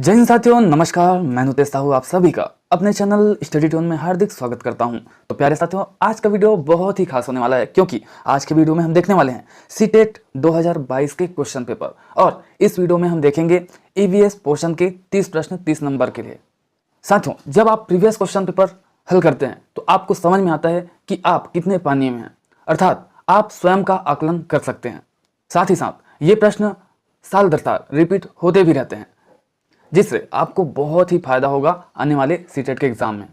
जय हिंद साथियों, नमस्कार। मैं नुतेश साहू आप सभी का अपने चैनल स्टडी टोन में हार्दिक स्वागत करता हूं। तो प्यारे साथियों, आज का वीडियो बहुत ही खास होने वाला है क्योंकि आज के वीडियो में हम देखने वाले हैं सीटेट 2022 के क्वेश्चन पेपर। और इस वीडियो में हम देखेंगे ईवीएस पोर्शन के 30 प्रश्न 30 नंबर के लिए। साथियों, जब आप प्रीवियस क्वेश्चन पेपर हल करते हैं तो आपको समझ में आता है कि आप कितने पानी में हैं, अर्थात आप स्वयं का आकलन कर सकते हैं। साथ ही साथ ये प्रश्न साल दर साल रिपीट होते भी रहते हैं, जिससे आपको बहुत ही फायदा होगा आने वाले सीटेट के एग्जाम में।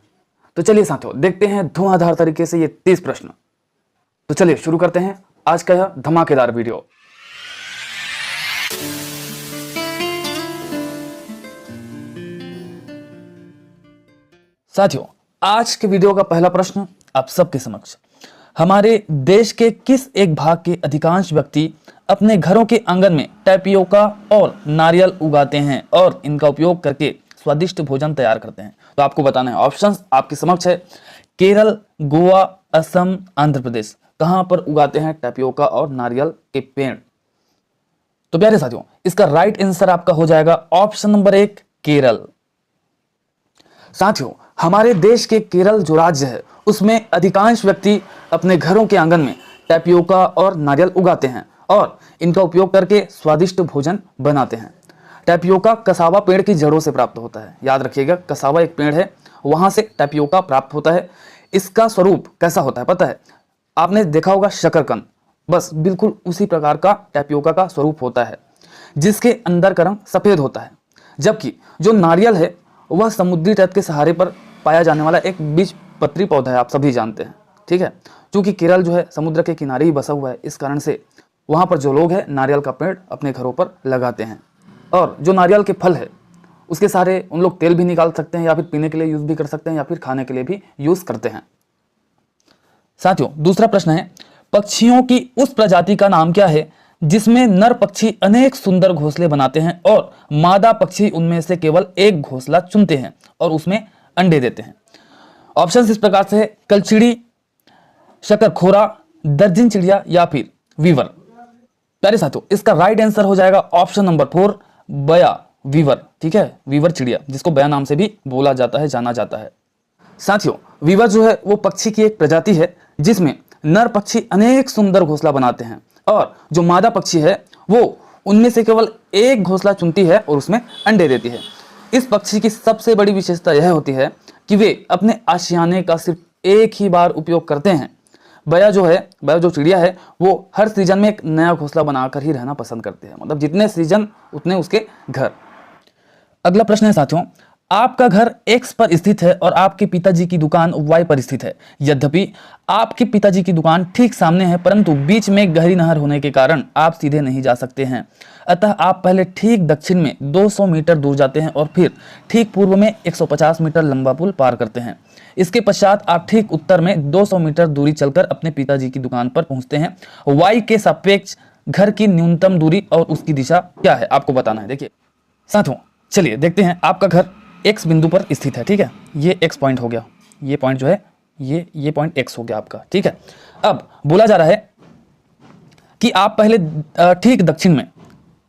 तो चलिए साथियों, देखते हैं धुआंधार तरीके से ये 30 प्रश्न। तो चलिए शुरू करते हैं आज का यह धमाकेदार वीडियो। साथियों, आज के वीडियो का पहला प्रश्न आप सबके समक्ष, हमारे देश के किस एक भाग के अधिकांश व्यक्ति अपने घरों के आंगन में टैपियोका और नारियल उगाते हैं और इनका उपयोग करके स्वादिष्ट भोजन तैयार करते हैं? तो आपको बताना है, ऑप्शंस आपके समक्ष है। केरल, गोवा, असम, आंध्र प्रदेश, कहां पर उगाते हैं टैपियोका और नारियल के पेड़? तो प्यारे साथियों, इसका राइट आंसर आपका हो जाएगा ऑप्शन नंबर 1, केरल। साथियों, हमारे देश के केरल जो राज्य है उसमें अधिकांश व्यक्ति अपने घरों के आंगन में टैपियोका और नारियल उगाते हैं और इनका उपयोग करके स्वादिष्ट भोजन बनाते हैं। टैपियोका कसावा पेड़ की जड़ों से प्राप्त होता है। याद रखिएगा, कसावा एक पेड़ है, वहां से टैपियोका प्राप्त होता है। इसका स्वरूप कैसा होता है पता है? आपने देखा होगा शकरकंद, बस बिल्कुल उसी प्रकार का टैपियोका का स्वरूप होता है, जिसके अंदर का रंग सफेद होता है। जबकि जो नारियल है वह समुद्री तट के सहारे पर पाया जाने वाला एक बीजपत्री पौधा है, आप सभी जानते हैं। ठीक है, क्योंकि केरल जो है समुद्र के किनारे ही बसा हुआ है, इस कारण से वहां पर जो लोग हैं नारियल का पेड़ अपने घरों पर लगाते हैं। और जो नारियल के फल है उसके सारे उन लोग तेल भी निकाल सकते हैं, या फिर पीने के लिए यूज भी कर सकते हैं, या फिर खाने के लिए भी यूज करते हैं। साथियों, दूसरा प्रश्न है, पक्षियों की उस प्रजाति का नाम क्या है जिसमें नर पक्षी अनेक सुंदर घोंसले बनाते हैं और मादा पक्षी उनमें से केवल एक घोंसला चुनते हैं और उसमें अंडे देते हैं? ऑप्शन इस प्रकार से है, कलचिड़ी, शकरखोरा, दर्जन चिड़िया या फिर वीवर। प्यारे साथियों, इसका राइट आंसर हो जाएगा ऑप्शन नंबर 4, बया वीवर। ठीक है, वीवर चिड़िया, जिसको बया नाम से भी बोला जाता है, जाना जाता है। साथियों, वीवर जो है वो पक्षी की एक प्रजाति है जिसमें नर पक्षी अनेक सुंदर घोंसला बनाते हैं और जो मादा पक्षी है वो उनमें से केवल एक घोंसला चुनती है और उसमें अंडे देती है। इस पक्षी की सबसे बड़ी विशेषता यह होती है कि वे अपने आशियाने का सिर्फ एक ही बार उपयोग करते हैं। बया जो चिड़िया है वो हर सीजन में एक नया घोंसला बनाकर ही रहना पसंद करते हैं, मतलब जितने सीजन उतने उसके घर। अगला प्रश्न है साथियों, आपका घर X पर स्थित है और आपके पिताजी की दुकान Y पर स्थित है। यद्यपि आपके पिताजी की दुकान ठीक सामने है, परंतु बीच में गहरी नहर होने के कारण आप सीधे नहीं जा सकते हैं। अतः आप पहले ठीक दक्षिण में 200 मीटर दूर जाते हैं और फिर ठीक पूर्व में 150 मीटर लंबा पुल पार करते हैं। इसके पश्चात आप ठीक उत्तर में 200 मीटर दूरी चलकर अपने पिताजी की दुकान पर पहुंचते हैं। Y के सापेक्ष घर की न्यूनतम दूरी और उसकी दिशा क्या है आपको बताना है। देखिए साथियों, चलिए देखते हैं। आपका घर X बिंदु पर स्थित है, ठीक है, ये X पॉइंट हो गया, ये पॉइंट जो है ये पॉइंट X हो गया आपका। ठीक है, अब बोला जा रहा है कि आप पहले ठीक दक्षिण में,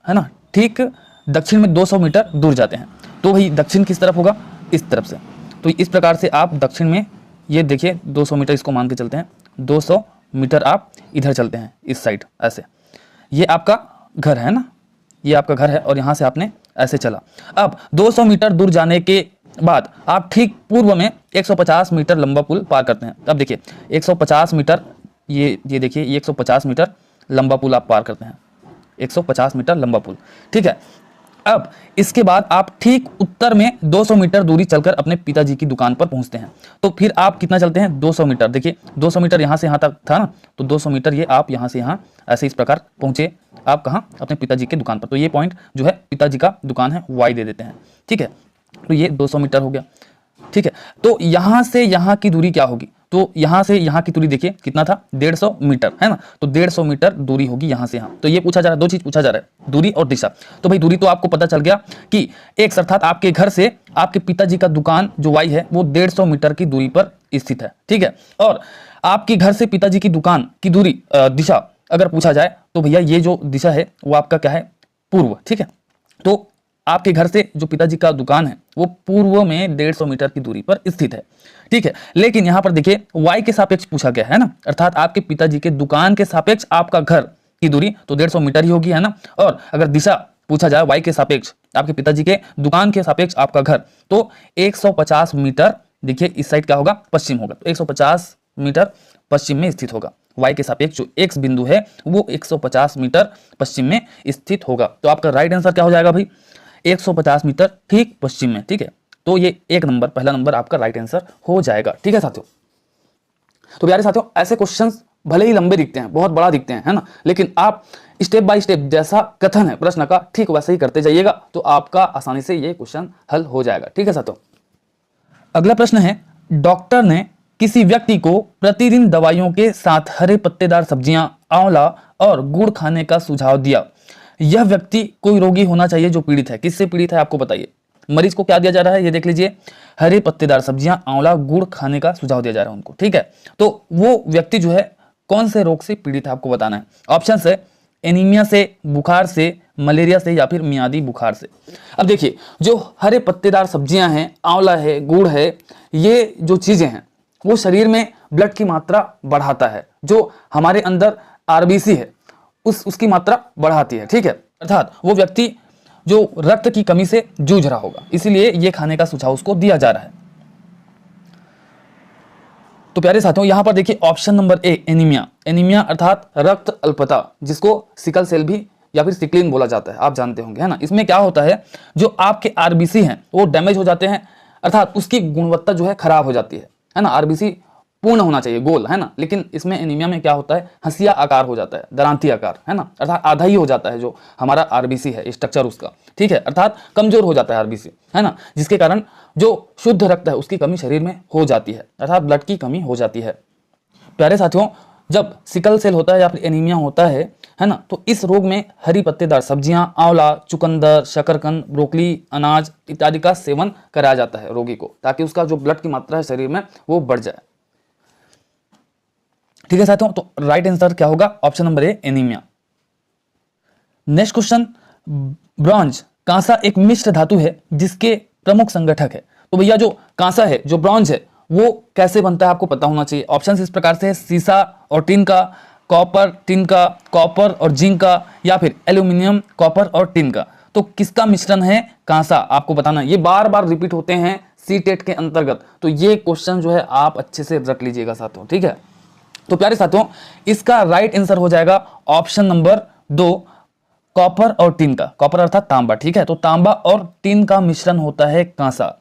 है ना, ठीक दक्षिण में 200 मीटर दूर जाते हैं। तो भाई दक्षिण किस तरफ होगा? इस तरफ से। तो इस प्रकार से आप दक्षिण में, ये देखिए 200 मीटर इसको मान के चलते हैं, 200 मीटर आप इधर चलते हैं इस साइड ऐसे। ये आपका घर है ना, ये आपका घर है और यहाँ से आपने ऐसे चला। अब 200 मीटर दूर जाने के बाद आप ठीक पूर्व में 150 मीटर लंबा पुल पार करते हैं। अब देखिए 150 मीटर, ये देखिए ये 150 मीटर लंबा पुल आप पार करते हैं, 150 मीटर लंबा पुल। ठीक है, अब इसके बाद आप ठीक उत्तर में 200 मीटर दूरी चलकर अपने पिताजी की दुकान पर पहुंचते हैं। तो फिर आप कितना चलते हैं? 200 मीटर। देखिए 200 मीटर यहाँ से यहाँ तक था ना, तो 200 मीटर ये आप यहाँ से यहाँ ऐसे इस प्रकार पहुंचे आप कहाँ? अपने पिताजी के दुकान पर। तो ये पॉइंट जो है पिताजी का दुकान है, Y दे देते हैं। ठीक है, तो ये 200 मीटर हो गया। ठीक है, तो यहाँ से यहाँ की दूरी क्या होगी? तो यहाँ से यहाँ की दूरी देखिए कितना था? 150 मीटर, है ना। तो 150 मीटर दूरी होगी यहाँ से यहाँ। तो ये पूछा जा रहा है, दो चीज पूछा जा रहा है, दूरी और दिशा। तो भाई दूरी तो आपको पता चल गया कि X अर्थात आपके घर से आपके पिताजी का दुकान जो Y है वो 150 मीटर की दूरी पर स्थित है। ठीक है, और आपके घर से पिताजी की दुकान की दूरी दिशा अगर पूछा जाए तो भैया ये जो दिशा है वो आपका क्या है? पूर्व। ठीक है, तो आपके घर से जो पिताजी का दुकान है वो पूर्व में 150 मीटर की दूरी पर स्थित है, ठीक है। लेकिन यहाँ पर देखिए y के सापेक्ष पूछा गया है ना, अर्थात आपके पिताजी के दुकान के सापेक्ष आपका घर की दूरी तो 150 मीटर ही होगी, है ना। और अगर दिशा पूछा जाए y के सापेक्ष आपके पिताजी के दुकान के सापेक्ष आपका घर, तो 150 मीटर, देखिए इस साइड क्या होगा, पश्चिम होगा, तो 150 मीटर पश्चिम में स्थित होगा। y के सापेक्ष जो x बिंदु है वो 150 मीटर पश्चिम में स्थित होगा। तो आपका राइट आंसर क्या हो जाएगा भाई, 150 मीटर ठीक पश्चिम में, ठीक है। तो ये एक नंबर, पहला नंबर आपका राइट आंसर हो जाएगा, ठीक है साथियों। तो प्यारे साथियों, ऐसे क्वेश्चंस भले ही लंबे दिखते हैं, बहुत बड़ा दिखते हैं, है ना, लेकिन आप स्टेप बाय स्टेप जैसा कथन है प्रश्न का ठीक वैसे ही करते जाइएगा तो आपका आसानी से ये क्वेश्चन हल हो जाएगा, ठीक है साथियों। अगला प्रश्न है, डॉक्टर ने किसी व्यक्ति को प्रतिदिन दवाइयों के साथ हरे पत्तेदार सब्जियां, आंवला और गुड़ खाने का सुझाव दिया। यह व्यक्ति कोई रोगी होना चाहिए जो पीड़ित है। किससे पीड़ित है आपको बताइए। मरीज को क्या दिया जा रहा है, ये देख लीजिए, हरे पत्तेदार सब्जियां, आंवला, गुड़ खाने का सुझाव दिया जा रहा है उनको, ठीक है। तो वो व्यक्ति जो है कौन से रोग से पीड़ित है आपको बताना है। ऑप्शन है एनीमिया से, बुखार से, मलेरिया से या फिर मियादी बुखार से। अब देखिए, जो हरे पत्तेदार सब्जियां हैं, आंवला है, गुड़ है, ये जो चीजें हैं वो शरीर में ब्लड की मात्रा बढ़ाता है, जो हमारे अंदर आरबीसी है उसकी मात्रा बढ़ाती है, ठीक है। अर्थात वो व्यक्ति जो रक्त की कमी से जूझ रहा होगा, इसीलिए ये खाने का सुझाव उसको दिया जा रहा है। तो प्यारे साथियों, यहां पर देखिए option number A, anaemia. Anaemia अर्थात रक्त अल्पता, जिसको सिकल सेल भी या फिर सिकलिन बोला जाता है, आप जानते होंगे, है ना। इसमें क्या होता है, जो आपके आरबीसी हैं वो डैमेज हो जाते हैं, अर्थात उसकी गुणवत्ता जो है खराब हो जाती है ना। आरबीसी पूर्ण होना चाहिए, गोल, है ना, लेकिन इसमें एनीमिया में क्या होता है, हंसिया आकार हो जाता है, दरांती आकार, है ना, अर्थात आधा ही हो जाता है जो हमारा आरबीसी है स्ट्रक्चर उसका, ठीक है। अर्थात कमजोर हो जाता है आरबीसी, है ना, जिसके कारण जो शुद्ध रक्त है उसकी कमी शरीर में हो जाती है, अर्थात ब्लड की कमी हो जाती है। प्यारे साथियों, जब सिकल सेल होता है या फिर एनीमिया होता है ना, तो इस रोग में हरी पत्तेदार सब्जियां, आंवला, चुकंदर, शकरकंद, ब्रोकली, अनाज इत्यादि का सेवन कराया जाता है रोगी को, ताकि उसका जो ब्लड की मात्रा है शरीर में वो बढ़ जाए, ठीक है साथियों। तो राइट आंसर क्या होगा, option number A, anaemia. Next question, bronze, कांसा एक मिश्र धातु है जिसके प्रमुख संगठक है। तो भैया जो कांसा है, जो ब्रॉन्ज है, वो कैसे बनता है आपको पता होना चाहिए। ऑप्शन इस प्रकार से है, सीसा और टिन का, कॉपर टिन का, कॉपर और जिंक का, या फिर एल्यूमिनियम, कॉपर और टिन का। तो किसका मिश्रण है कांसा, आपको बताना। ये बार बार रिपीट होते हैं सीटेट के अंतर्गत, तो ये क्वेश्चन जो है आप अच्छे से रख लीजिएगा साथियों, ठीक है। तो प्यारे साथियों, इसका राइट आंसर हो जाएगा ऑप्शन नंबर 2, कॉपर और टिन का। कॉपर अर्थात तांबा, ठीक है। तो तांबा और टिन का मिश्रण होता है कांसा,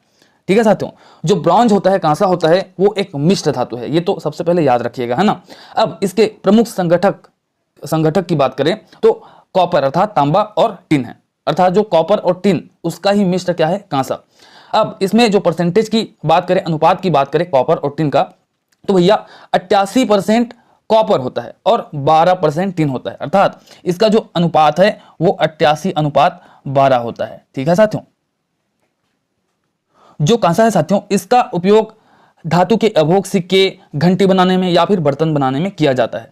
ठीक है साथियों। जो ब्रॉन्ज होता है, कांसा होता है, वो एक मिश्र धातु है, ये तो सबसे पहले याद रखिएगा, है ना। अब इसके प्रमुख संगठक की बात करें तो कॉपर अर्थात तांबा और टिन है, अर्थात जो कॉपर और टिन उसका ही मिश्र क्या है, कांसा। अब इसमें जो परसेंटेज की बात करें, अनुपात की बात करें कॉपर और टिन का, तो भैया 88% कॉपर होता है और 12% टिन होता है, अर्थात इसका जो अनुपात है वो 88:12 होता है, ठीक है साथियों। जो कांसा है साथियों, इसका उपयोग धातु के अभोग, सिक्के, घंटी बनाने में या फिर बर्तन बनाने में किया जाता है।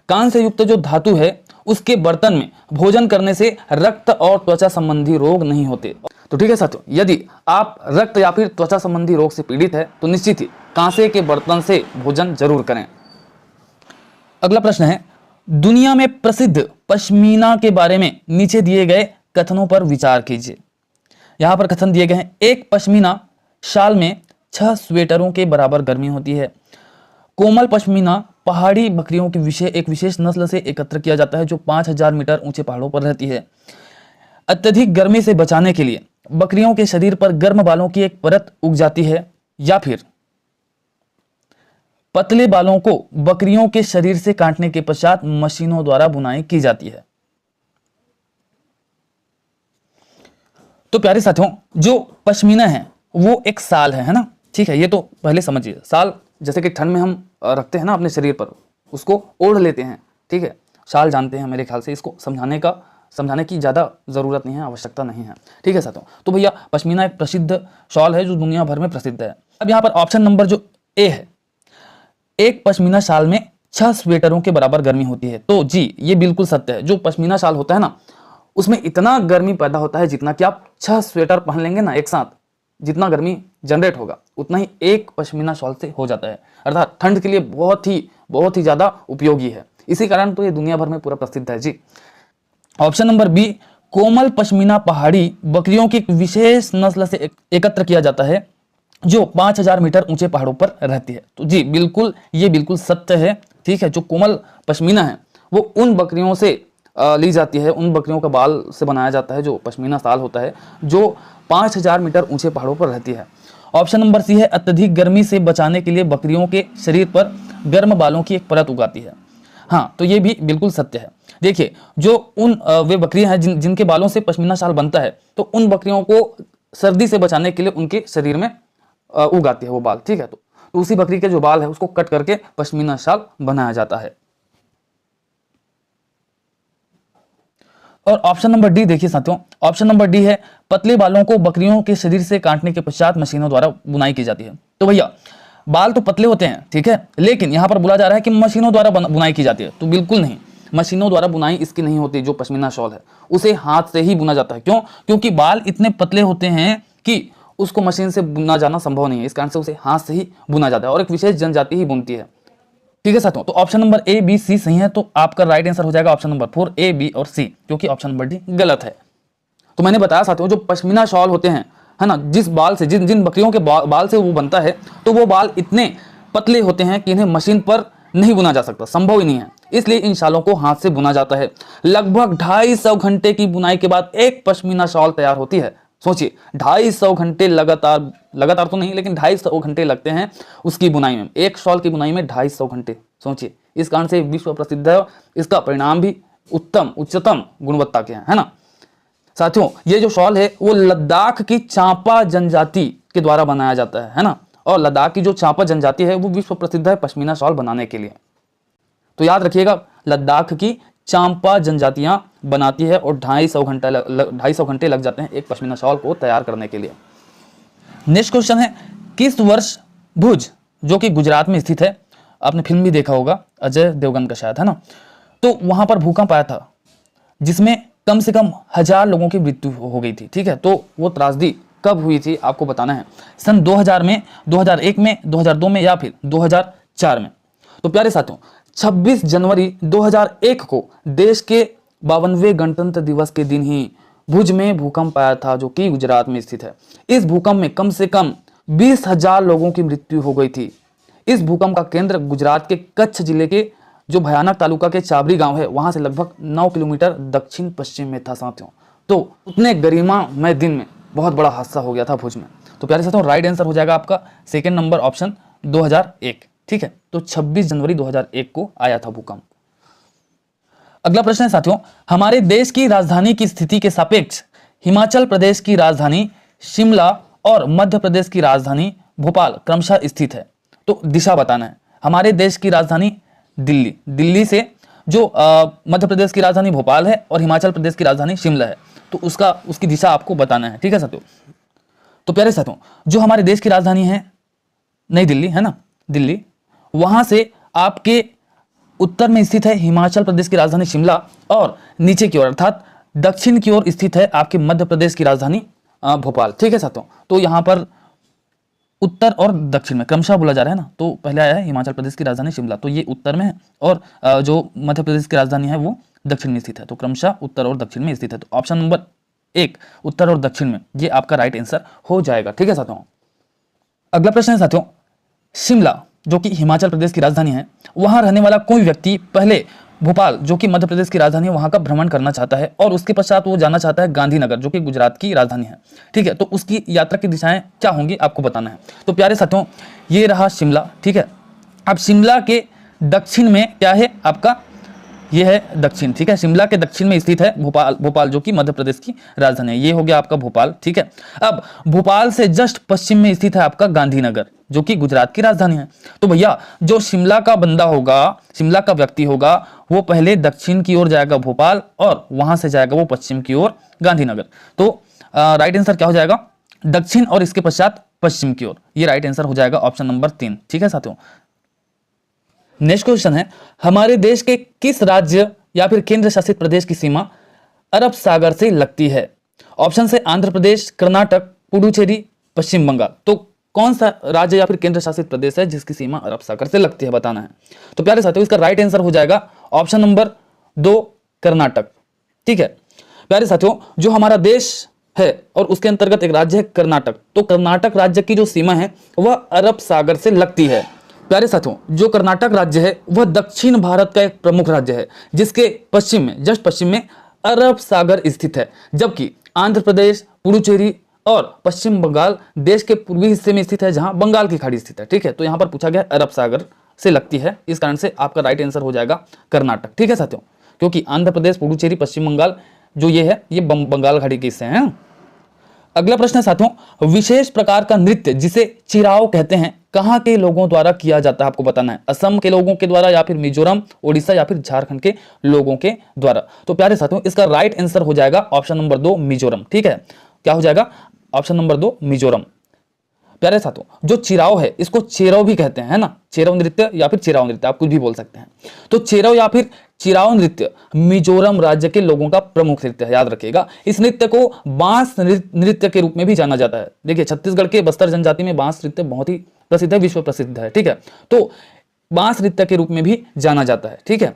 कांस्य युक्त जो धातु है उसके बर्तन में भोजन करने से रक्त और त्वचा संबंधी रोग नहीं होते। तो ठीक है साथियों, यदि आप रक्त या फिर त्वचा संबंधी रोग से पीड़ित है तो निश्चित ही कांसे के बर्तन से भोजन जरूर करें। अगला प्रश्न है, दुनिया में प्रसिद्ध पश्मीना के बारे में नीचे दिए गए कथनों पर विचार कीजिए। यहां पर कथन दिए गए हैं, एक पश्मीना शाल में 6 स्वेटरों के बराबर गर्मी होती है। कोमल पश्मीना पहाड़ी बकरियों की एक विशेष नस्ल से एकत्र किया जाता है जो 5000 मीटर ऊंचे पहाड़ों पर रहती है। अत्यधिक गर्मी से बचाने के लिए बकरियों के शरीर पर गर्म बालों की एक परत उग जाती है, या फिर पतले बालों को बकरियों के शरीर से काटने के पश्चात मशीनों द्वारा बुनाई की जाती है। तो प्यारे साथियों, जो पश्मीना है वो एक साल है ना, ठीक है, ये तो पहले समझिए। साल जैसे कि ठंड में हम रखते हैं ना अपने शरीर पर, उसको ओढ़ लेते हैं, ठीक है, शाल जानते हैं मेरे ख्याल से। इसको समझाने की ज़्यादा ज़रूरत नहीं है, आवश्यकता नहीं है, ठीक है साथियों। तो भैया पश्मीना एक प्रसिद्ध शॉल है जो दुनिया भर में प्रसिद्ध है। अब यहाँ पर ऑप्शन नंबर जो ए है, एक पश्मीना शाल में 6 स्वेटरों के बराबर गर्मी होती है, तो जी ये बिल्कुल सत्य है। जो पश्मीना शाल होता है ना उसमें इतना गर्मी पैदा होता है जितना कि आप 6 स्वेटर पहन लेंगे ना एक साथ, जितना गर्मी जनरेट होगा उतना ही एक पश्मीना शॉल से हो जाता है। अर्थात ठंड के लिए बहुत ही ज़्यादा उपयोगी है। इसी कारण तो ये दुनिया भर में पूरा प्रसिद्ध है जी। ऑप्शन नंबर बी, कोमल पश्मीना पहाड़ी बकरियों की एक विशेष नस्ल से एकत्र किया जाता है जो 5000 मीटर ऊंचे पहाड़ों पर रहती है। तो जी बिल्कुल, ये बिल्कुल सत्य है। ठीक है, जो कोमल पश्मीना है वो उन बकरियों से ली जाती है, उन बकरियों का बाल से बनाया जाता है जो पश्मीना शाल होता है, जो 5000 मीटर ऊंचे पहाड़ों पर रहती है। ऑप्शन नंबर सी है, अत्यधिक गर्मी से बचाने के लिए बकरियों के शरीर पर गर्म बालों की एक परत उगाती है। हाँ, तो ये भी बिल्कुल सत्य है। देखिए, जो वे बकरियां हैं जिनके बालों से पश्मीना शाल बनता है, तो उन बकरियों को सर्दी से बचाने के लिए उनके शरीर में उगाती है वो बाल। ठीक है, तो उसी बकरी के जो बाल है उसको कट करके पश्मीना शाल बनाया जाता है। और ऑप्शन नंबर डी देखिए साथियों, ऑप्शन नंबर डी है, पतले बालों को बकरियों के शरीर से काटने के पश्चात मशीनों द्वारा बुनाई की जाती है। तो भैया बाल तो पतले होते हैं, ठीक है, लेकिन यहां पर बोला जा रहा है कि मशीनों द्वारा बुनाई की जाती है। तो बिल्कुल नहीं, मशीनों द्वारा बुनाई इसकी नहीं होती। जो पश्मीना शॉल है उसे हाथ से ही बुना जाता है। क्यों? क्योंकि बाल इतने पतले होते हैं कि उसको मशीन से बुना जाना संभव नहीं है, इस कारण से उसे हाथ से ही बुना जाता है और एक विशेष जनजाति ही बुनती है। ठीक है साथियों, तो option number A B C सही है, तो आपका राइट आंसर हो जाएगा ऑप्शन नंबर 4 ए बी और सी, क्योंकि ऑप्शन नंबर डी गलत है। तो मैंने बताया साथियों, जो पश्मीना शॉल होते हैं, है ना, जिस बाल से जिन बकरियों के बाल से वो बनता है, तो वो बाल इतने पतले होते हैं कि इन्हें मशीन पर नहीं बुना जा सकता, संभव ही नहीं है। इसलिए इन शालों को हाथ से बुना जाता है। लगभग 250 घंटे की बुनाई के बाद एक पश्मीना शॉल तैयार होती है। सोचिए, 250 घंटे लगातार तो नहीं, लेकिन 250 घंटे लगते हैं उसकी बुनाई में। एक शॉल की बुनाई में 250 घंटे, सोचिए। इस कारण से विश्व प्रसिद्ध है। इसका परिणाम भी उच्चतम गुणवत्ता के हैं, है ना साथियों। ये जो शॉल है वो लद्दाख की चांपा जनजाति के द्वारा बनाया जाता है ना, और लद्दाख की जो चांपा जनजाति है वो विश्व प्रसिद्ध है पश्मीना शॉल बनाने के लिए। तो याद रखिएगा, लद्दाख की चांपा जनजातियां बनाती है और 250 घंटे लग जाते हैं एक पश्मीना शॉल को तैयार करने के लिए। नेक्स्ट क्वेश्चन है, किस वर्ष भुज, जो कि गुजरात में स्थित है, आपने फिल्म भी देखा होगा अजय देवगन का शायद, है ना, तो वहां पर भूकंप आया था जिसमें कम से कम 1000 लोगों की मृत्यु हो गई थी। ठीक है, तो वो त्रासदी कब हुई थी आपको बताना है। सन 2000 में, 2001 में, 2002 में या फिर 2004 में। तो प्यारे साथियों, 26 जनवरी 2001 को देश के 52वें गणतंत्र दिवस के दिन ही भुज में भूकंप आया था, जो कि गुजरात में स्थित है। इस भूकंप में कम से कम 20,000 लोगों की मृत्यु हो गई थी। इस भूकंप का केंद्र गुजरात के कच्छ जिले के जो भयानक तालुका के चाबरी गांव है, वहां से लगभग 9 किलोमीटर दक्षिण पश्चिम में था साथियों। तो उतने गरिमामय दिन में बहुत बड़ा हादसा हो गया था भुज में। तो प्यारे साथियों, राइट आंसर हो जाएगा आपका सेकंड नंबर ऑप्शन 2001। ठीक है, तो 26 जनवरी 2001 को आया था भूकंप। अगला प्रश्न है साथियों, हमारे देश की राजधानी की स्थिति के सापेक्ष हिमाचल प्रदेश की राजधानी शिमला और मध्य प्रदेश की राजधानी भोपाल क्रमशः स्थित है। तो दिशा बताना है। हमारे देश की राजधानी दिल्ली से जो मध्य प्रदेश की राजधानी भोपाल है और हिमाचल प्रदेश की राजधानी शिमला है, तो उसकी दिशा आपको बताना है। ठीक है साथियों, तो प्यारे साथियों, जो हमारे देश की राजधानी है नई दिल्ली, है ना, दिल्ली, वहां से आपके उत्तर में स्थित है हिमाचल प्रदेश की राजधानी शिमला और नीचे की ओर अर्थात दक्षिण की ओर स्थित है आपके मध्य प्रदेश की राजधानी भोपाल। ठीक है साथियों, तो यहाँ पर उत्तर और दक्षिण में क्रमशः बोला जा रहा है ना, तो पहले आया है हिमाचल प्रदेश की राजधानी शिमला, तो ये उत्तर में है, और जो मध्य प्रदेश की राजधानी है वो दक्षिण में स्थित है। तो क्रमशः उत्तर और दक्षिण में स्थित है। तो ऑप्शन नंबर 1 उत्तर और दक्षिण में, ये आपका राइट आंसर हो जाएगा। ठीक है साथियों, अगला प्रश्न है साथियों, शिमला जो कि हिमाचल प्रदेश की राजधानी है, वहां रहने वाला कोई व्यक्ति पहले भोपाल जो कि मध्य प्रदेश की राजधानी है वहां का भ्रमण करना चाहता है और उसके पश्चात वो जाना चाहता है गांधीनगर जो कि गुजरात की राजधानी है। ठीक है, तो उसकी यात्रा की दिशाएं क्या होंगी आपको बताना है। तो प्यारे साथियों, ये रहा शिमला। ठीक है, अब शिमला के दक्षिण में क्या है आपका, ये है दक्षिण। ठीक है, शिमला के दक्षिण में स्थित है भोपाल जो कि मध्य प्रदेश की राजधानी है। ये हो गया आपका भोपाल। ठीक है, अब भोपाल से जस्ट पश्चिम में स्थित है आपका गांधीनगर जो कि गुजरात की राजधानी है। तो भैया जो शिमला का बंदा होगा, शिमला का व्यक्ति होगा, वो पहले दक्षिण की ओर जाएगा भोपाल और वहां से जाएगा वो पश्चिम की ओर गांधीनगर। तो राइट आंसर क्या हो जाएगा, दक्षिण और इसके पश्चात पश्चिम की ओर। ये राइट आंसर हो जाएगा ऑप्शन नंबर 3। ठीक है साथियों, नेक्स्ट क्वेश्चन है, हमारे देश के किस राज्य या फिर केंद्र शासित प्रदेश की सीमा अरब सागर से लगती है? ऑप्शन से आंध्र प्रदेश, कर्नाटक, पुडुचेरी, पश्चिम बंगाल। तो कौन सा राज्य या फिर केंद्र शासित प्रदेश है जिसकी सीमा अरब सागर से लगती है, बताना है। तो प्यारे साथियों, इसका राइट आंसर हो जाएगा ऑप्शन नंबर 2 कर्नाटक। ठीक है प्यारे साथियों, जो हमारा देश है और उसके अंतर्गत एक राज्य है कर्नाटक, तो कर्नाटक राज्य की जो सीमा है वह अरब सागर से लगती है। प्यारे साथियों, जो कर्नाटक राज्य है वह दक्षिण भारत का एक प्रमुख राज्य है जिसके पश्चिम में, जस्ट पश्चिम में अरब सागर स्थित है, जबकि आंध्र प्रदेश, पुडुचेरी और पश्चिम बंगाल देश के पूर्वी हिस्से में स्थित है जहां बंगाल की खाड़ी स्थित है। ठीक है, तो यहां पर पूछा गया अरब सागर से लगती है, इस कारण से आपका राइट आंसर हो जाएगा कर्नाटक। ठीक है साथियों, क्योंकि आंध्र प्रदेश, पुडुचेरी, पश्चिम बंगाल जो ये है ये बंगाल खाड़ी के हिस्से हैं। अगला प्रश्न है साथियों, विशेष प्रकार का नृत्य जिसे चिराव कहते हैं कहां के लोगों द्वारा किया जाता है, आपको बताना है। असम के लोगों के द्वारा या फिर मिजोरम, ओडिशा या फिर झारखंड के लोगों के द्वारा। तो प्यारे साथियों, इसका राइट आंसर हो जाएगा ऑप्शन नंबर 2 मिजोरम। ठीक है, क्या हो जाएगा? Option number 2 Mizoram. प्यारे साथियों, जो चिराव है इसको चेरव भी कहते हैं, है ना। चेरव नृत्य या फिर चिराव नृत्य आप कुछ भी बोल सकते हैं। तो चेरव या फिर चिराव नृत्य मिजोरम राज्य के लोगों का प्रमुख नृत्य है, याद रखिएगा। इस नृत्य को बांस नृत्य के रूप में भी जाना जाता है। देखिए, छत्तीसगढ़ के बस्तर जनजाति में बांस नृत्य बहुत ही प्रसिद्ध है, विश्व प्रसिद्ध है। ठीक है, तो बांस नृत्य के रूप में भी जाना जाता है। ठीक है,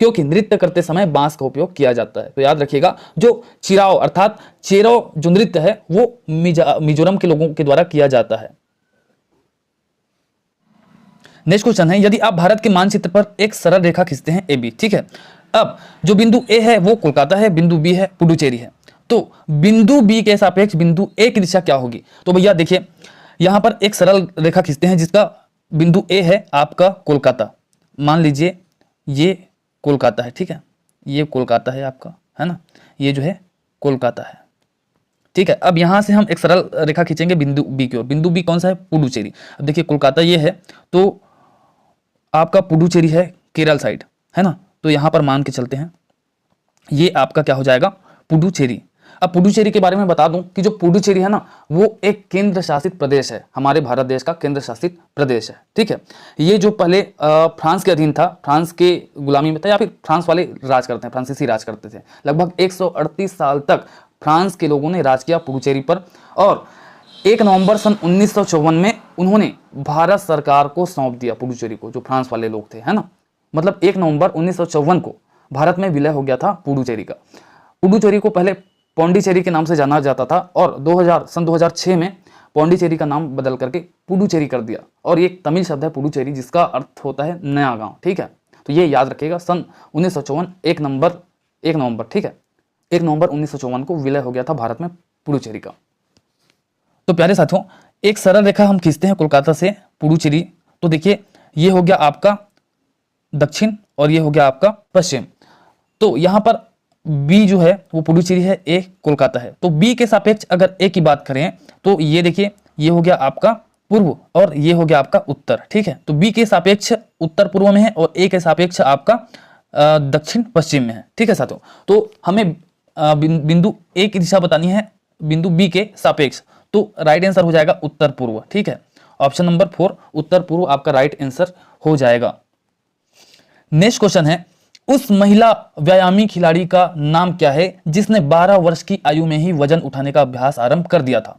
क्योंकि नृत्य करते समय बांस का उपयोग किया जाता है। तो याद रखिएगा, जो चिराव अर्थात चेरव जो नृत्य है वो मिजोरम के लोगों के द्वारा किया जाता है। नेक्स्ट क्वेश्चन है, यदि आप भारत के मानचित्र पर एक सरल रेखा खींचते हैं AB। ठीक है, अब जो बिंदु A है वो कोलकाता है, बिंदु B है पुडुचेरी है। तो बिंदु B के सापेक्ष बिंदु A की दिशा क्या होगी? तो भैया देखिए, यहां पर एक सरल रेखा खींचते हैं जिसका बिंदु A है आपका कोलकाता। मान लीजिए ये कोलकाता है। ठीक है, ये कोलकाता है आपका, है ना, ये जो है कोलकाता है। ठीक है, अब यहां से हम एक सरल रेखा खींचेंगे बिंदु B की ओर। बिंदु B कौन सा है? पुडुचेरी। अब देखिए, कोलकाता ये है तो आपका पुडुचेरी है केरल साइड, है ना। तो यहां पर मान के चलते हैं, ये आपका क्या हो जाएगा? पुडुचेरी। अब पुडुचेरी के बारे में बता दूं कि जो पुडुचेरी है ना वो एक केंद्र शासित प्रदेश है, हमारे भारत देश का केंद्र शासित प्रदेश है। ठीक है, ये जो पहले फ्रांस के अधीन था, फ्रांस के गुलामी में था, या फिर फ्रांस वाले राज करते हैं, फ्रांसीसी राज करते थे। लगभग 138 साल तक फ्रांस के लोगों ने राज किया पुडुचेरी पर, और 1 नवंबर सन 1954 में उन्होंने भारत सरकार को सौंप दिया पुडुचेरी को, जो फ्रांस वाले लोग थे, है ना। मतलब 1 नवंबर 1954 को भारत में विलय हो गया था पुडुचेरी का। पुडुचेरी को पहले पौंडीचेरी के नाम से जाना जाता था, और सन 2006 में पौंडीचेरी का नाम बदल करके पुडुचेरी कर दिया। और ये एक तमिल शब्द है पुडुचेरी, जिसका अर्थ होता है नया गांव। ठीक है, तो ये याद रखिएगा, सन 1954 1 नवंबर, ठीक है, 1 नवंबर 1954 को विलय हो गया था भारत में पुडुचेरी का। तो प्यारे साथियों, एक सरल रेखा हम खींचते हैं कोलकाता से पुडुचेरी। तो देखिए, ये हो गया आपका दक्षिण और ये हो गया आपका पश्चिम। तो यहां पर B जो है वो पुडुचेरी है, A कोलकाता है। तो B के सापेक्ष अगर A की बात करें तो ये देखिए, ये हो गया आपका पूर्व और ये हो गया आपका उत्तर। ठीक है, तो B के सापेक्ष उत्तर पूर्व में है और A के सापेक्ष आपका दक्षिण पश्चिम में है। ठीक है साथियों, तो हमें बिंदु A की दिशा बतानी है बिंदु B के सापेक्ष, तो राइट आंसर हो जाएगा उत्तर पूर्व। ठीक है, ऑप्शन नंबर 4 उत्तर पूर्व आपका राइट आंसर हो जाएगा। नेक्स्ट क्वेश्चन है, उस महिला व्यायामी खिलाड़ी का नाम क्या है जिसने 12 वर्ष की आयु में ही वजन उठाने का अभ्यास आरंभ कर दिया था,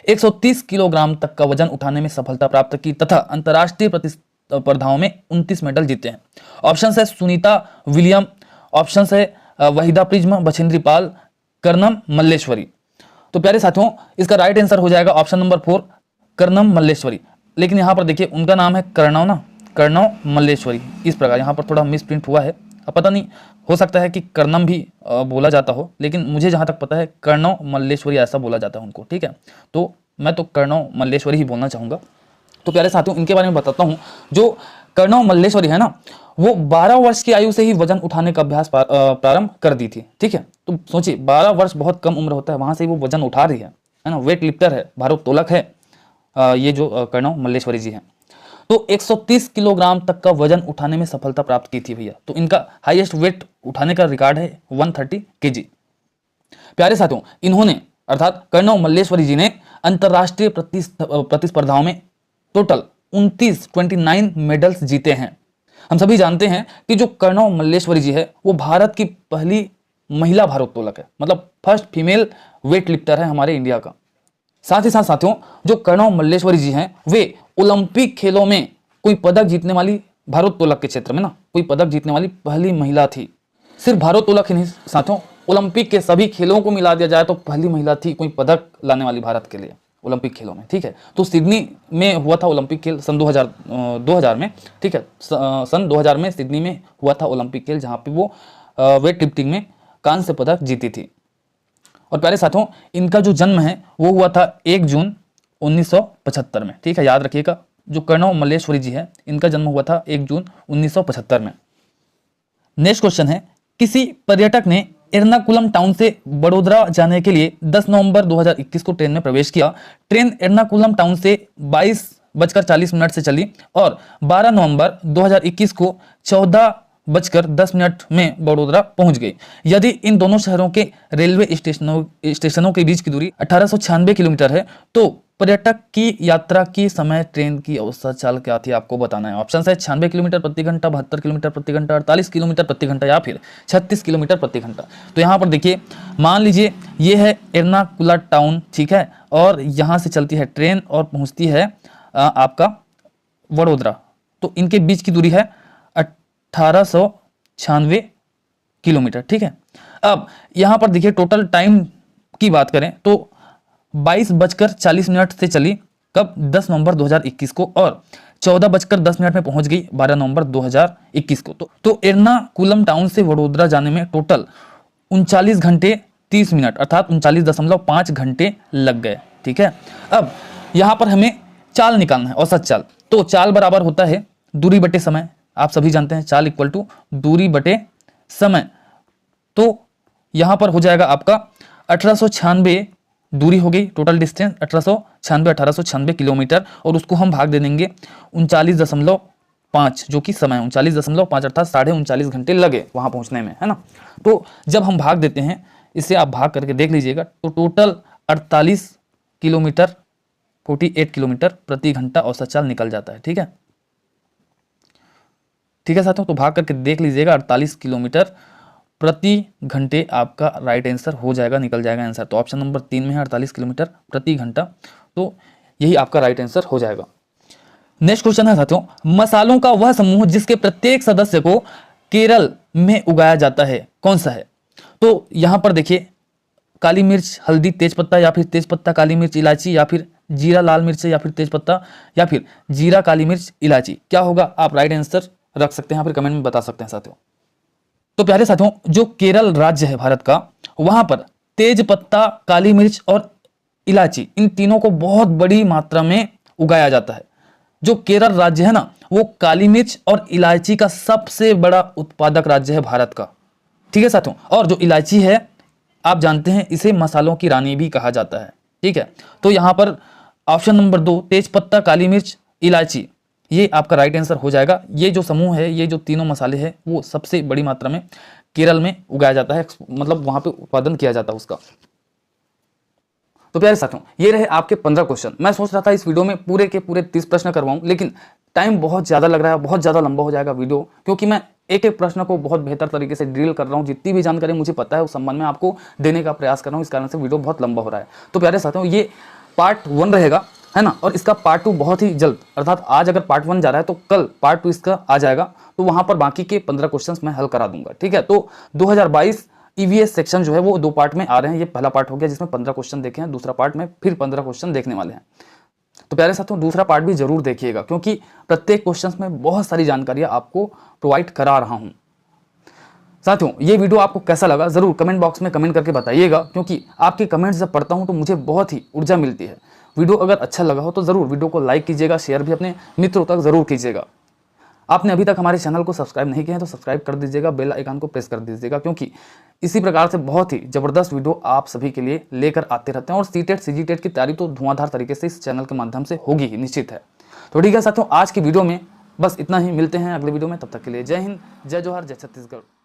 130 किलोग्राम तक का वजन उठाने में सफलता प्राप्त की तथा अंतर्राष्ट्रीय प्रतिस्पर्धाओं में 29 मेडल जीते हैं? ऑप्शन है सुनीता विलियम, ऑप्शन है वहीदा प्रिज्म, बछेंद्री पाल, कर्णम मल्लेश्वरी। तो प्यारे साथियों, इसका राइट आंसर हो जाएगा ऑप्शन नंबर 4 कर्णम मल्लेश्वरी। लेकिन यहाँ पर देखिए, उनका नाम है कर्णव मल्लेश्वरी, इस प्रकार। यहाँ पर थोड़ा मिस प्रिंट हुआ है, अब पता नहीं, हो सकता है कि कर्णम भी बोला जाता हो, लेकिन मुझे जहाँ तक पता है कर्णव मल्लेश्वरी ऐसा बोला जाता है उनको। ठीक है, तो मैं तो कर्णव मल्लेश्वरी ही बोलना चाहूँगा। तो प्यारे साथियों, इनके बारे में बताता हूँ। जो कर्णव मल्लेश्वरी है ना, वो 12 वर्ष की आयु से ही वजन उठाने का अभ्यास प्रारंभ कर दी थी। ठीक है, तो सोचिए 12 वर्ष बहुत कम उम्र होता है, वहां से ही वो वजन उठा रही है ना। वेट लिफ्टर है, भारोत्तोलक है ये जो कर्णव मल्लेश्वरी जी हैं। तो 130 किलोग्राम तक का वजन उठाने में सफलता प्राप्त की थी भैया। तो इनका हाईएस्ट वेट उठाने का रिकॉर्ड है 130 kg। प्यारे साथियों, इन्होंने अर्थात कर्णव मल्लेश्वरी जी ने अंतरराष्ट्रीय प्रतिस्पर्धाओं में टोटल 29 मेडल्स जीते हैं। हम सभी जानते हैं कि जो कर्णव मल्लेश्वरी जी है वो भारत की पहली महिला भारोत्तोलक है, मतलब फर्स्ट फीमेल वेट लिफ्टर है हमारे इंडिया का। साथ ही साथ साथियों, जो कर्णव मल्लेश्वरी जी हैं, वे ओलंपिक खेलों में कोई पदक जीतने वाली, भारोत्तोलक के क्षेत्र में ना कोई पदक जीतने वाली पहली महिला थी। सिर्फ भारोत्तोलक ही नहीं साथियों, ओलंपिक के सभी खेलों को मिला दिया जाए तो पहली महिला थी कोई पदक लाने वाली भारत के लिए ओलंपिक खेलों में। ठीक है, तो सिडनी में हुआ था ओलंपिक खेल सन 2000 में। ठीक है, सन 2000 में सिडनी में हुआ था ओलंपिक खेल, जहाँ पे वो वेट लिफ्टिंग में कांस्य पदक जीती थी। और प्यारे साथियों, इनका जो जन्म है वो हुआ था 1 जून 1975 में। ठीक है, याद रखिएगा, जो कर्णव मल्लेश्वरी जी है, इनका जन्म हुआ था 1 जून 1975 में। नेक्स्ट क्वेश्चन है, किसी पर्यटक ने एर्नाकुलम टाउन से बड़ोदरा जाने के लिए 10 नवंबर 2021 को ट्रेन में प्रवेश किया। ट्रेन एर्नाकुलम टाउन से 22:40 से चली और 12 नवंबर 2021 को 14:10 में बड़ोदरा पहुंच गई। यदि इन दोनों शहरों के रेलवे स्टेशनों के बीच की दूरी 1896 किलोमीटर है, तो पर्यटक की यात्रा की समय ट्रेन की औसत चाल क्या थी, आपको बताना है। ऑप्शन है 96 किलोमीटर प्रति घंटा, 72 किलोमीटर प्रति घंटा, 48 किलोमीटर प्रति घंटा या फिर 36 किलोमीटर प्रति घंटा। तो यहाँ पर देखिए, मान लीजिए ये है एर्नाकुलम टाउन, ठीक है, और यहाँ से चलती है ट्रेन और पहुँचती है आपका वडोदरा। तो इनके बीच की दूरी है 1896 किलोमीटर। ठीक है, अब यहाँ पर देखिए टोटल टाइम की बात करें तो 22:40 से चली, कब, 10 नवंबर 2021 को, और 14:10 में पहुंच गई 12 नवंबर 2021 को। तो एर्नाकुलम टाउन से वडोदरा जाने में टोटल 39 घंटे 30 मिनट अर्थात 39.5 घंटे लग गए। ठीक है, अब यहाँ पर हमें चाल निकालना है, औसत चाल। तो चाल बराबर होता है दूरी बटे समय, आप सभी जानते हैं, चाल इक्वल टू दूरी बटे समय। तो यहाँ पर हो जाएगा आपका 1896 दूरी हो गई, टोटल डिस्टेंस 1896 किलोमीटर, और उसको हम भाग दे देंगे 39.5, जो कि समय 39.5 अर्थात 39.5 घंटे लगे वहां पहुंचने में, है ना। तो जब हम भाग देते हैं, इसे आप भाग करके देख लीजिएगा, तो टोटल 48 किलोमीटर 48 किलोमीटर प्रति घंटा औसत चाल निकल जाता है। ठीक है, ठीक है साथियों, तो भाग करके देख लीजिएगा, 48 किलोमीटर प्रति घंटे आपका राइट आंसर हो जाएगा, निकल जाएगा आंसर। तो ऑप्शन नंबर 3 में है 48 किलोमीटर प्रति घंटा, तो यही आपका राइट आंसर हो जाएगा। नेक्स्ट क्वेश्चन है साथियों, मसालों का वह समूह जिसके प्रत्येक सदस्य को केरल में उगाया जाता है, कौन सा है। तो यहां पर देखिए, काली मिर्च, हल्दी, तेजपत्ता, या फिर तेजपत्ता काली मिर्च इलायची, या फिर जीरा लाल मिर्च, या फिर तेजपत्ता, या फिर जीरा काली मिर्च इलायची, क्या होगा। आप राइट आंसर रख सकते हैं, यहाँ पर कमेंट में बता सकते हैं साथियों। तो प्यारे साथियों, जो केरल राज्य है भारत का, वहां पर तेज पत्ता, काली मिर्च और इलायची, इन तीनों को बहुत बड़ी मात्रा में उगाया जाता है। जो केरल राज्य है ना, वो काली मिर्च और इलायची का सबसे बड़ा उत्पादक राज्य है भारत का। ठीक है साथियों, और जो इलायची है, आप जानते हैं, इसे मसालों की रानी भी कहा जाता है। ठीक है, तो यहां पर ऑप्शन नंबर 2 तेज पत्ता, काली मिर्च, इलायची, ये आपका राइट आंसर हो जाएगा। ये जो समूह है, ये जो तीनों मसाले हैं, वो सबसे बड़ी मात्रा में केरल में उगाया जाता है, मतलब वहां पे उत्पादन किया जाता है उसका। तो प्यारे साथियों, ये रहे आपके 15 क्वेश्चन। मैं सोच रहा था इस वीडियो में पूरे के पूरे 30 प्रश्न करवाऊं, लेकिन टाइम बहुत ज्यादा लग रहा है, बहुत ज्यादा लंबा हो जाएगा वीडियो, क्योंकि मैं एक एक प्रश्न को बहुत बेहतर तरीके से ड्रिल कर रहा हूँ। जितनी भी जानकारी मुझे पता है उस संबंध में आपको देने का प्रयास कर रहा हूँ, इस कारण से वीडियो बहुत लंबा हो रहा है। तो प्यारे साथियों, ये पार्ट 1 रहेगा, है ना, और इसका पार्ट 2 बहुत ही जल्द, अर्थात आज अगर पार्ट 1 जा रहा है तो कल पार्ट 2 इसका आ जाएगा। तो वहां पर बाकी के 15 क्वेश्चंस मैं हल करा दूंगा। ठीक है, तो 2022 ईवीएस सेक्शन जो है वो 2 पार्ट में आ रहे हैं। ये पहला पार्ट हो गया जिसमें 15 क्वेश्चन देखे हैं, दूसरा पार्ट में फिर 15 क्वेश्चन देखने वाले हैं। तो प्यारे साथियों, दूसरा पार्ट भी जरूर देखिएगा, क्योंकि प्रत्येक क्वेश्चन में बहुत सारी जानकारियां आपको प्रोवाइड करा रहा हूं। साथियों, ये वीडियो आपको कैसा लगा जरूर कमेंट बॉक्स में कमेंट करके बताइएगा, क्योंकि आपके कमेंट्स जब पढ़ता हूं तो मुझे बहुत ही ऊर्जा मिलती है। वीडियो अगर अच्छा लगा हो तो जरूर वीडियो को लाइक कीजिएगा, शेयर भी अपने मित्रों तक जरूर कीजिएगा। आपने अभी तक हमारे चैनल को सब्सक्राइब नहीं किया है तो सब्सक्राइब कर दीजिएगा, बेल आइकन को प्रेस कर दीजिएगा, क्योंकि इसी प्रकार से बहुत ही जबरदस्त वीडियो आप सभी के लिए लेकर आते रहते हैं। और सीटेट सीजीटेट की तैयारी तो धुआंधार तरीके से इस चैनल के माध्यम से होगी ही, निश्चित है। तो ठीक है साथियों, आज की वीडियो में बस इतना ही, मिलते हैं अगले वीडियो में, तब तक के लिए जय हिंद, जय जोहार, जय छत्तीसगढ़।